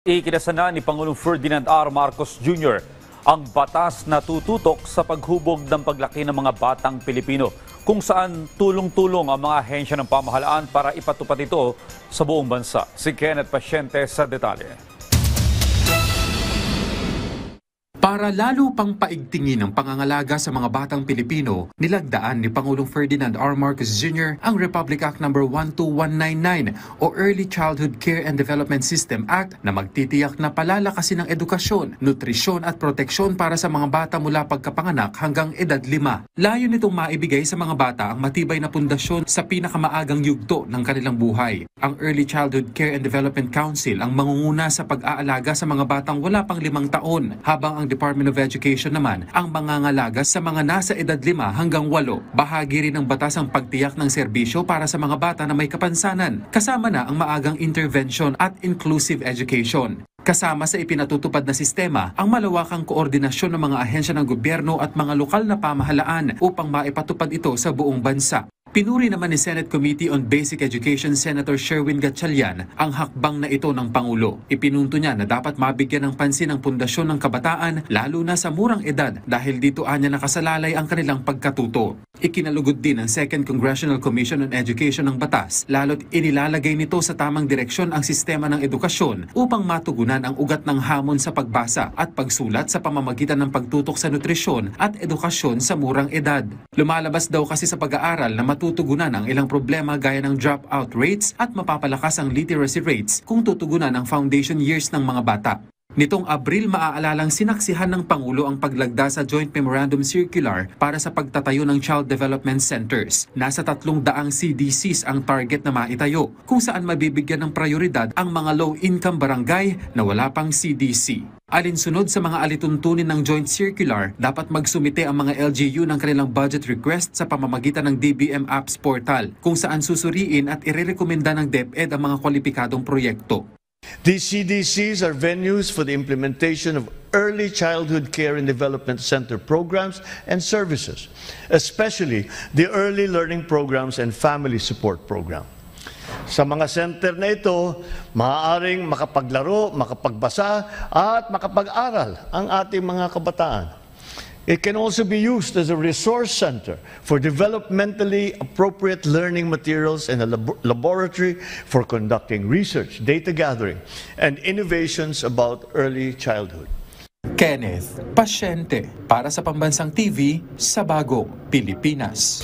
Ikinasana ni Pangulong Ferdinand R. Marcos Jr. ang batas na tututok sa paghubog ng paglaki ng mga batang Pilipino, kung saan tulong-tulong ang mga ahensya ng pamahalaan para ipatupad ito sa buong bansa. Si Kenneth Pasyente sa detalye. Para lalo pang paigtingin ang pangangalaga sa mga batang Pilipino, nilagdaan ni Pangulong Ferdinand R. Marcos Jr. ang Republic Act No. 12199 o Early Childhood Care and Development System Act na magtitiyak na palalakasin ng edukasyon, nutrisyon at proteksyon para sa mga bata mula pagkapanganak hanggang edad 5. Layo nitong maibigay sa mga bata ang matibay na pundasyon sa pinakamaagang yugto ng kanilang buhay. Ang Early Childhood Care and Development Council ang mangunguna sa pag-aalaga sa mga batang wala pang 5 taon, habang ang Department of Education naman ang mangangalaga sa mga nasa edad 5 hanggang 8. Bahagi rin ng batas ang pagtiyak ng serbisyo para sa mga bata na may kapansanan, kasama na ang maagang intervention at inclusive education. Kasama sa ipinatutupad na sistema ang malawakang koordinasyon ng mga ahensya ng gobyerno at mga lokal na pamahalaan upang maipatupad ito sa buong bansa. Pinuri naman ni Senate Committee on Basic Education Senator Sherwin Gatchalian ang hakbang na ito ng Pangulo. Ipinunto niya na dapat mabigyan ng pansin ang pundasyon ng kabataan lalo na sa murang edad dahil dito anya nakasalalay ang kanilang pagkatuto. Ikinalugod din ng Second Congressional Commission on Education ng batas, lalo't inilalagay nito sa tamang direksyon ang sistema ng edukasyon upang matugunan ang ugat ng hamon sa pagbasa at pagsulat sa pamamagitan ng pagtutok sa nutrisyon at edukasyon sa murang edad. Lumalabas daw kasi sa pag-aaral na matutugunan ang ilang problema gaya ng dropout rates at mapapalakas ang literacy rates kung tutugunan ang foundation years ng mga bata. Nitong Abril, maaalalang sinaksihan ng Pangulo ang paglagda sa Joint Memorandum Circular para sa pagtatayo ng Child Development Centers. Nasa 300 CDCs ang target na maitayo, kung saan mabibigyan ng prioridad ang mga low-income barangay na wala pang CDC. Alinsunod sa mga alituntunin ng Joint Circular, dapat magsumite ang mga LGU ng kanilang budget request sa pamamagitan ng DBM Apps Portal, kung saan susuriin at irerekomenda ng DepEd ang mga kwalipikadong proyekto. These CDCs are venues for the implementation of early childhood care and development center programs and services, especially the early learning programs and family support program. Sa mga center na ito, maaaring makapaglaro, makapagbasa at makapag-aral ang ating mga kabataan. It can also be used as a resource center for developmentally appropriate learning materials and a laboratory for conducting research, data gathering, and innovations about early childhood. Kenneth Pasyente para sa Pambansang TV sa Bagong Pilipinas.